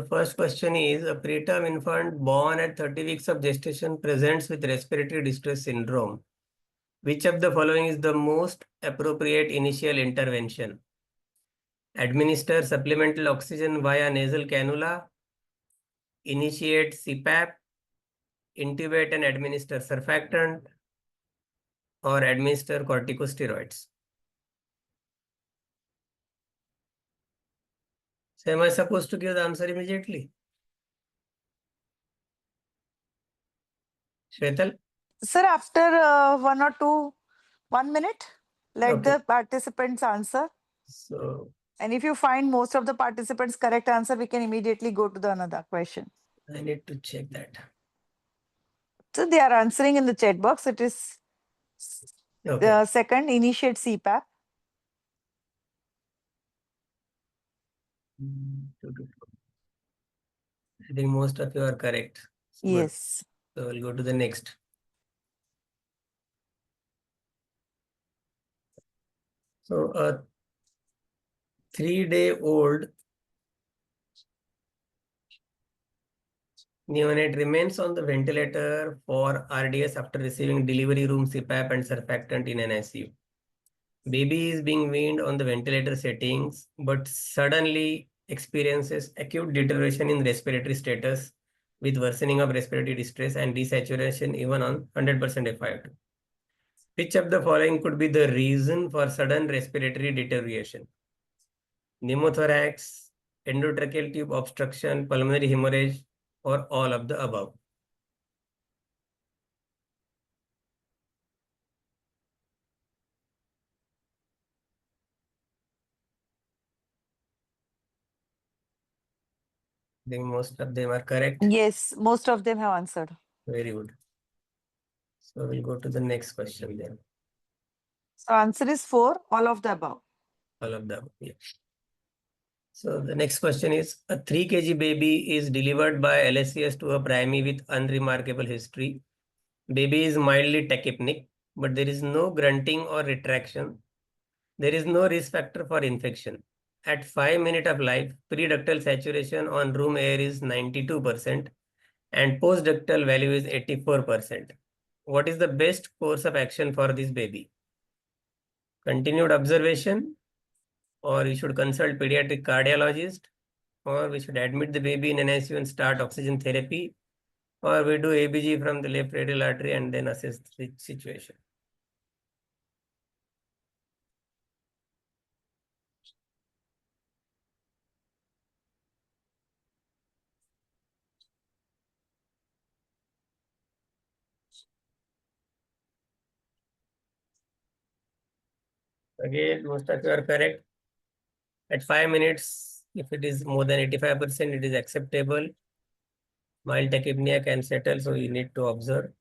The first question is, a preterm infant born at 30 weeks of gestation presents with respiratory distress syndrome. Which of the following is the most appropriate initial intervention? Administer supplemental oxygen via nasal cannula, initiate CPAP, intubate and administer surfactant, or administer corticosteroids. So am I supposed to give the answer immediately? Shwetal? Sir, after 1 minute, let Okay. the participants answer. So And if you find most of the participants correct answer, we can immediately go to the another question. I need to check that. So they are answering in the chat box. It is Okay. second, initiate CPAP. I think most of you are correct. Good. Yes. So we'll go to the next. So a 3-day-old neonate remains on the ventilator for RDS after receiving delivery room CPAP and surfactant in an ICU. Baby is being weaned on the ventilator settings, but suddenly experiences acute deterioration in respiratory status with worsening of respiratory distress and desaturation even on 100% FiO2. Which of the following could be the reason for sudden respiratory deterioration? Pneumothorax, endotracheal tube obstruction, pulmonary hemorrhage, or all of the above? I think most of them are correct. Yes, most of them have answered. Very good. So we'll go to the next question then. So answer is 4, all of the above. All of the above. Yeah. So the next question is, a 3 kg baby is delivered by LSCS to a primary with unremarkable history. Baby is mildly tachypnic, but there is no grunting or retraction. There is no risk factor for infection. At 5 minutes of life, pre-ductal saturation on room air is 92% and post-ductal value is 84%. What is the best course of action for this baby? Continued observation, or you should consult pediatric cardiologist, or we should admit the baby in an ICU and start oxygen therapy, or we do ABG from the left radial artery and then assess the situation. Again, most of you are correct. At 5 minutes, if it is more than 85%, it is acceptable. Mild tachypnea can settle, so you need to observe.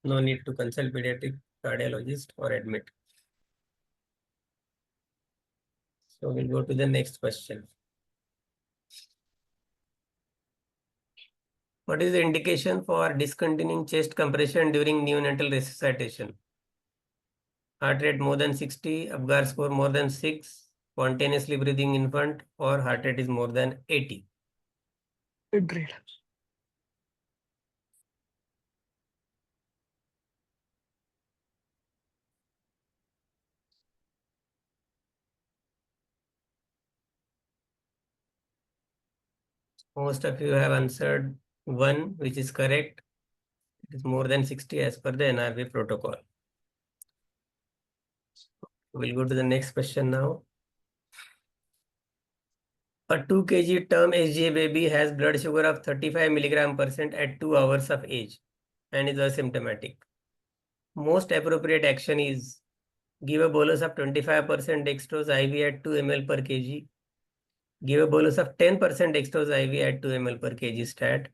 No need to consult pediatric cardiologist or admit. So we'll go to the next question. What is the indication for discontinuing chest compression during neonatal resuscitation? Heart rate more than 60, Apgar score more than 6, spontaneously breathing infant, or heart rate is more than 80. Agreed. Most of you have answered 1, which is correct. It is more than 60 as per the NRV protocol. We'll go to the next question now. A 2 kg term SGA baby has blood sugar of 35 mg% at 2 hours of age and is asymptomatic. Most appropriate action is give a bolus of 25% dextrose IV at 2 ml per kg. Give a bolus of 10% dextrose IV at 2 ml per kg stat.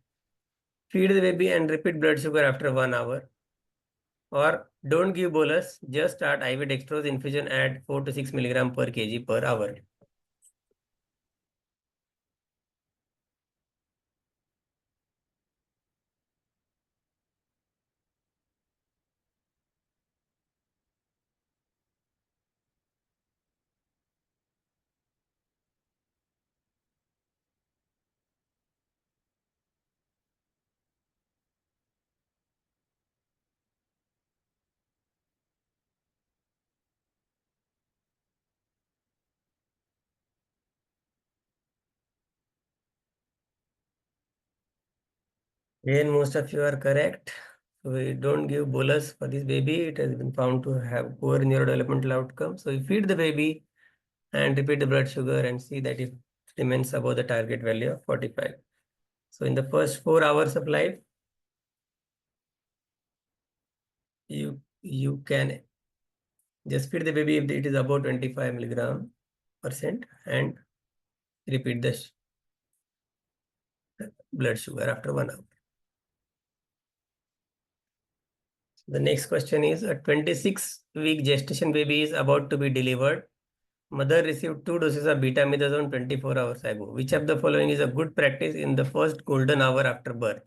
Feed the baby and repeat blood sugar after 1 hour. Or don't give bolus, just start IV dextrose infusion at 4 to 6 mg per kg per hour. Again, most of you are correct. We don't give bolus for this baby. It has been found to have poor neurodevelopmental outcome. So we feed the baby and repeat the blood sugar and see that it remains above the target value of 45. So in the first 4 hours of life, you can just feed the baby if it is above 25 milligram percent and repeat the blood sugar after 1 hour. The next question is a 26-week gestation baby is about to be delivered. Mother received 2 doses of betamethasone 24 hours ago. Which of the following is a good practice in the first golden hour after birth?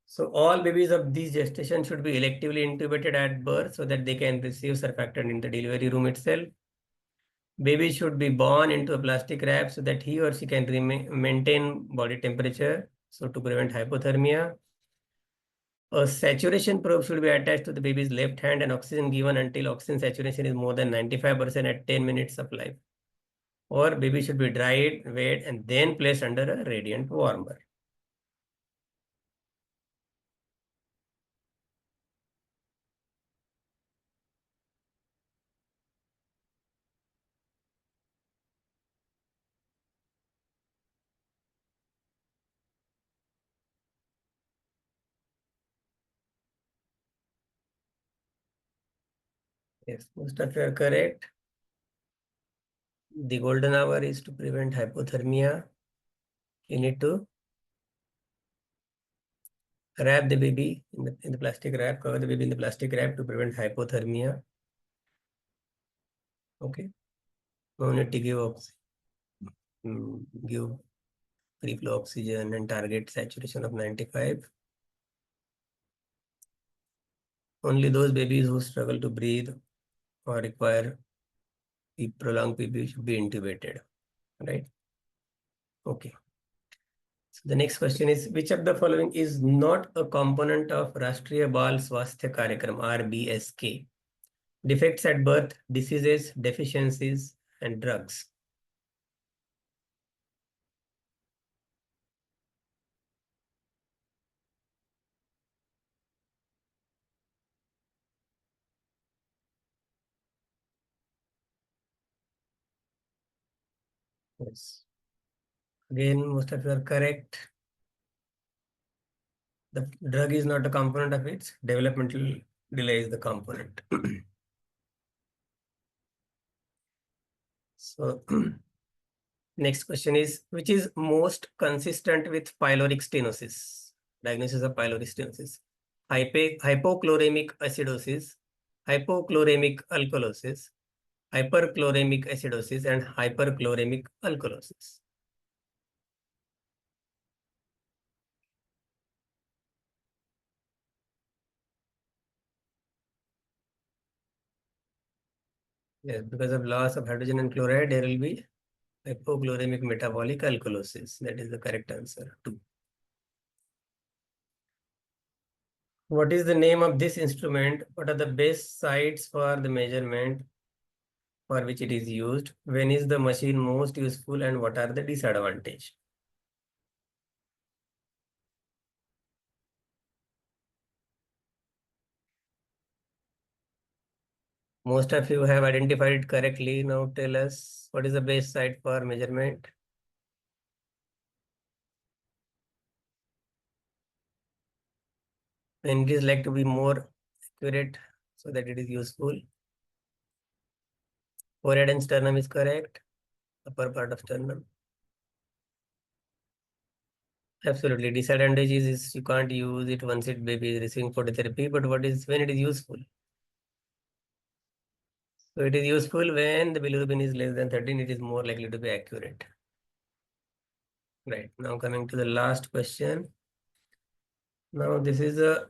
So all babies of this gestation should be electively intubated at birth so that they can receive surfactant in the delivery room itself. Baby should be born into a plastic wrap so that he or she can maintain body temperature, so to prevent hypothermia. A saturation probe should be attached to the baby's left hand and oxygen given until oxygen saturation is more than 95% at 10 minutes of life. Or baby should be dried, wet, and then placed under a radiant warmer. Yes, most of you are correct. The golden hour is to prevent hypothermia. You need to wrap the baby in the plastic wrap, cover the baby in the plastic wrap to prevent hypothermia. Okay. No need to give free flow oxygen and target saturation of 95. Only those babies who struggle to breathe or require prolonged PB should be intubated, right? Okay. So the next question is, which of the following is not a component of Rashtriya Bal Swasthya Karyakram, RBSK? Defects at birth, diseases, deficiencies, and drugs. Yes. Again, most of you are correct. The drug is not a component of it. Developmental delay is the component. So next question is, which is most consistent with pyloric stenosis? Diagnosis of pyloric stenosis. Hypochloremic acidosis, hypochloremic alkalosis, hyperchloremic acidosis, and hyperchloremic alkalosis. Yes, because of loss of hydrogen and chloride, there will be hypochloremic metabolic alkalosis. That is the correct answer. 2. What is the name of this instrument? What are the best sites for the measurement for which it is used? When is the machine most useful and what are the disadvantages? Most of you have identified it correctly. Now tell us what is the best site for measurement? When it is like to be more accurate so that it is useful. Forehead and sternum is correct. Upper part of sternum. Absolutely. Disadvantage is you can't use it once it baby is receiving phototherapy, but what is when it is useful? So it is useful when the bilirubin is less than 13, it is more likely to be accurate. Right. Now coming to the last question. Now this is a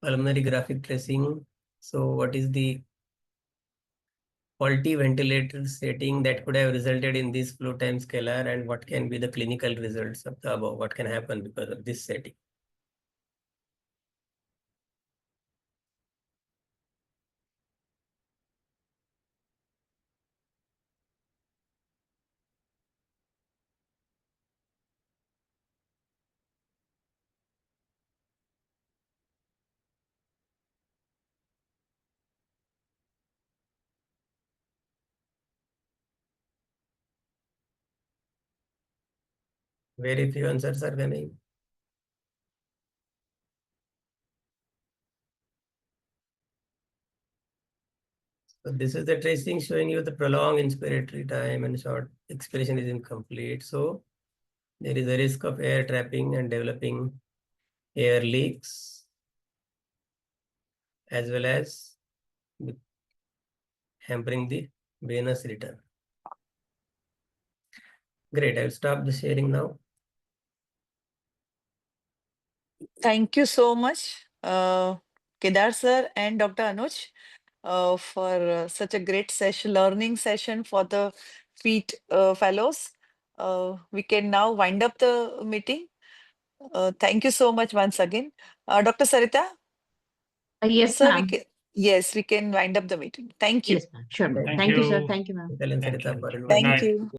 pulmonary graphic tracing. So what is the faulty ventilator setting that could have resulted in this flow time scalar and what can be the clinical results of the above? What can happen because of this setting? Very few answers are coming. So this is the tracing showing you the prolonged inspiratory time and short expiration is incomplete. So there is a risk of air trapping and developing air leaks, as well as hampering the venous return. Great, I'll stop the sharing now. Thank you so much, Kedar sir and Dr. Anuj, for such a great session, learning session for the FEET fellows. We can now wind up the meeting. Thank you so much once again. Dr. Sarita? Yes, Sir, ma'am. yes, we can wind up the meeting. Thank you. Yes, ma'am. Sure, ma'am. Thank Thank you, sir. you. Thank you, ma'am. Thank you, Thank Sarita, you. for Good inviting night. Thank you.